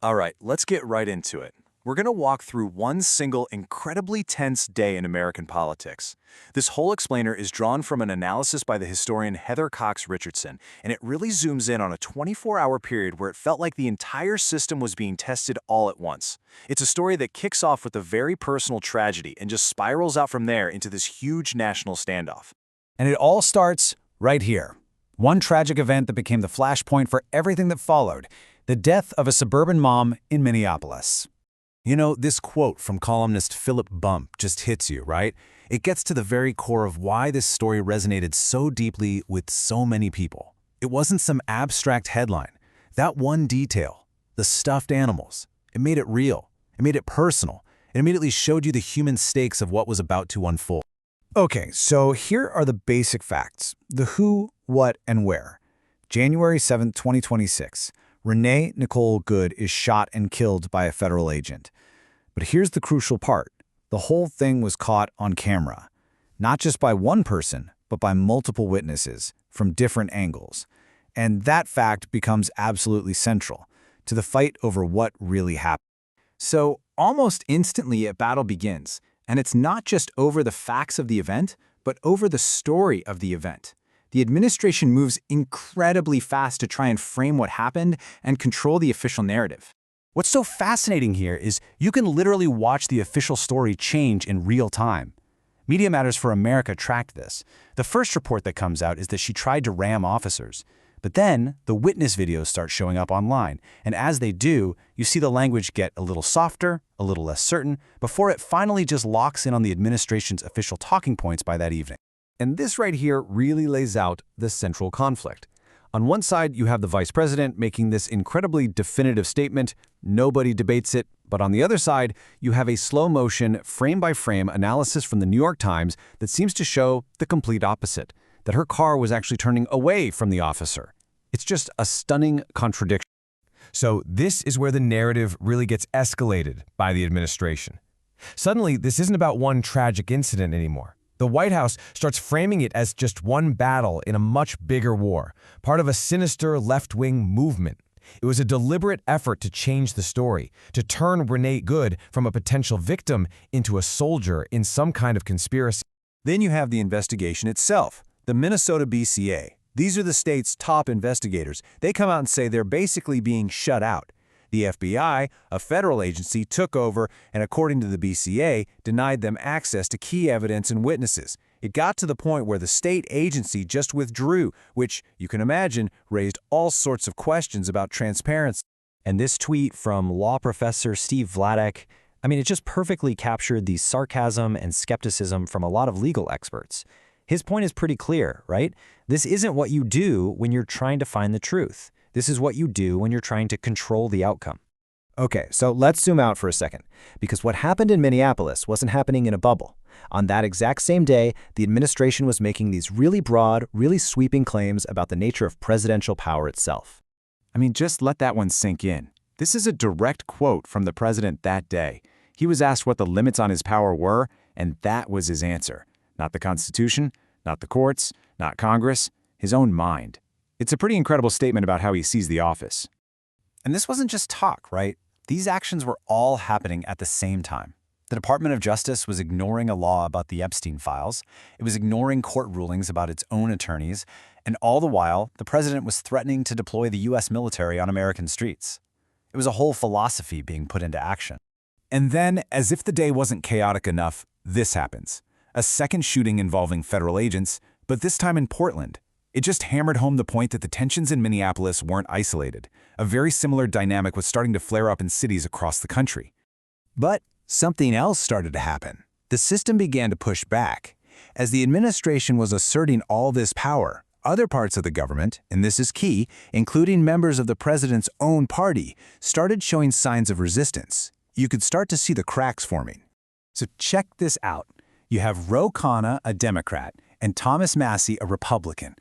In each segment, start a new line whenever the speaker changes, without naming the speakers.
All right, let's get right into it. We're going to walk through one single incredibly tense day in American politics. This whole explainer is drawn from an analysis by the historian Heather Cox Richardson, and it really zooms in on a 24-hour period where it felt like the entire system was being tested all at once. It's a story that kicks off with a very personal tragedy and just spirals out from there into this huge national standoff.
And it all starts right here. One tragic event that became the flashpoint for everything that followed: the death of a suburban mom in Minneapolis. You know, this quote from columnist Philip Bump just hits you, right? It gets to the very core of why this story resonated so deeply with so many people. It wasn't some abstract headline. That one detail, the stuffed animals, it made it real. It made it personal. It immediately showed you the human stakes of what was about to unfold. Okay, so here are the basic facts: the who, what, and where. January 7, 2026. Renee Good is shot and killed by a federal agent. But here's the crucial part. The whole thing was caught on camera. Not just by one person, but by multiple witnesses from different angles. And that fact becomes absolutely central to the fight over what really happened.
So almost instantly a battle begins, and it's not just over the facts of the event, but over the story of the event. The administration moves incredibly fast to try and frame what happened and control the official narrative.
What's so fascinating here is you can literally watch the official story change in real time. Media Matters for America tracked this. The first report that comes out is that she tried to ram officers. But then the witness videos start showing up online, and as they do, you see the language get a little softer, a little less certain, before it finally just locks in on the administration's official talking points by that evening.
And this right here really lays out the central conflict. On one side, you have the vice president making this incredibly definitive statement. Nobody debates it. But on the other side, you have a slow-motion, frame-by-frame analysis from the New York Times that seems to show the complete opposite, that her car was actually turning away from the officer. It's just a stunning contradiction. So this is where the narrative really gets escalated by the administration. Suddenly, this isn't about one tragic incident anymore. The White House starts framing it as just one battle in a much bigger war, part of a sinister left-wing movement. It was a deliberate effort to change the story, to turn Renee Good from a potential victim into a soldier in some kind of conspiracy.
Then you have the investigation itself, the Minnesota BCA. These are the state's top investigators. They come out and say they're basically being shut out. The FBI, a federal agency, took over and, according to the BCA, denied them access to key evidence and witnesses. It got to the point where the state agency just withdrew, which, you can imagine, raised all sorts of questions about transparency.
And this tweet from law professor Steve Vladek, it just perfectly captured the sarcasm and skepticism from a lot of legal experts. His point is pretty clear, right? This isn't what you do when you're trying to find the truth. This is what you do when you're trying to control the outcome.
Okay, so let's zoom out for a second, because what happened in Minneapolis wasn't happening in a bubble. On that exact same day, the administration was making these really broad, really sweeping claims about the nature of presidential power itself.
Just let that one sink in. This is a direct quote from the president that day. He was asked what the limits on his power were, and that was his answer. Not the Constitution, not the courts, not Congress, his own mind. It's a pretty incredible statement about how he sees the office.
And this wasn't just talk, right? These actions were all happening at the same time. The Department of Justice was ignoring a law about the Epstein files. It was ignoring court rulings about its own attorneys. And all the while, the president was threatening to deploy the U.S. military on American streets. It was a whole philosophy being put into action. And then, as if the day wasn't chaotic enough, this happens. A second shooting involving federal agents, but this time in Portland. It just hammered home the point that the tensions in Minneapolis weren't isolated. A very similar dynamic was starting to flare up in cities across the country. But something else started to happen. The system began to push back. As the administration was asserting all this power, other parts of the government, and this is key, including members of the president's own party, started showing signs of resistance. You could start to see the cracks forming. So check this out. You have Ro Khanna, a Democrat, and Thomas Massie, a Republican.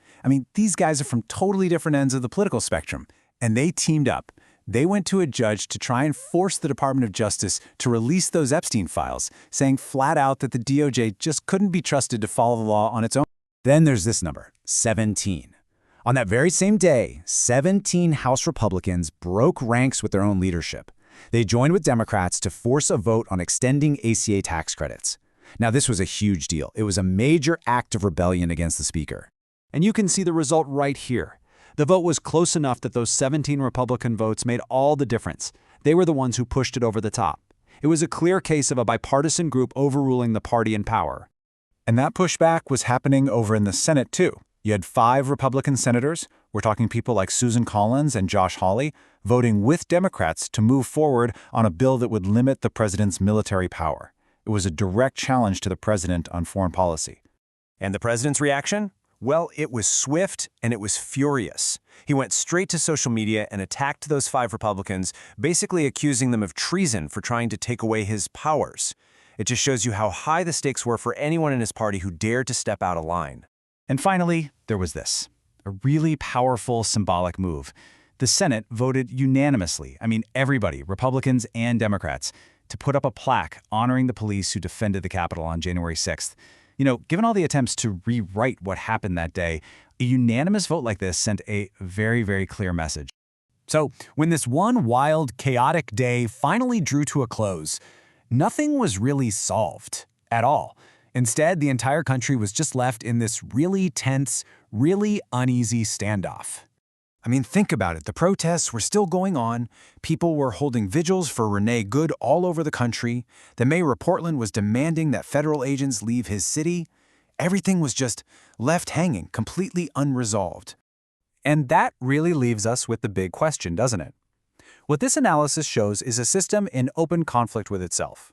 These guys are from totally different ends of the political spectrum, and they teamed up. They went to a judge to try and force the Department of Justice to release those Epstein files, saying flat out that the DOJ just couldn't be trusted to follow the law on its own. Then there's this number, 17. On that very same day, 17 House Republicans broke ranks with their own leadership. They joined with Democrats to force a vote on extending ACA tax credits. Now, this was a huge deal. It was a major act of rebellion against the Speaker.
And you can see the result right here. The vote was close enough that those 17 Republican votes made all the difference. They were the ones who pushed it over the top. It was a clear case of a bipartisan group overruling the party in power.
And that pushback was happening over in the Senate, too. You had 5 Republican senators, we're talking people like Susan Collins and Josh Hawley, voting with Democrats to move forward on a bill that would limit the president's military power. It was a direct challenge to the president on foreign policy.
And the president's reaction? Well, it was swift and it was furious. He went straight to social media and attacked those 5 Republicans, basically accusing them of treason for trying to take away his powers. It just shows you how high the stakes were for anyone in his party who dared to step out of line.
And finally, there was this, a really powerful symbolic move. The Senate voted unanimously, everybody, Republicans and Democrats, to put up a plaque honoring the police who defended the Capitol on January 6th. Given all the attempts to rewrite what happened that day, a unanimous vote like this sent a very, very clear message.
So, when this one wild, chaotic day finally drew to a close, nothing was really solved at all. Instead, the entire country was just left in this really tense, really uneasy standoff.
Think about it. The protests were still going on. People were holding vigils for Renee Good all over the country. The mayor of Portland was demanding that federal agents leave his city. Everything was just left hanging, completely unresolved.
And that really leaves us with the big question, doesn't it? What this analysis shows is a system in open conflict with itself.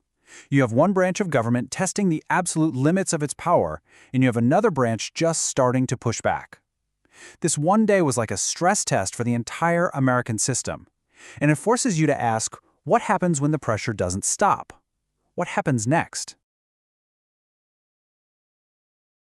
You have one branch of government testing the absolute limits of its power, and you have another branch just starting to push back. This one day was like a stress test for the entire American system, and it forces you to ask, what happens when the pressure doesn't stop? What happens next?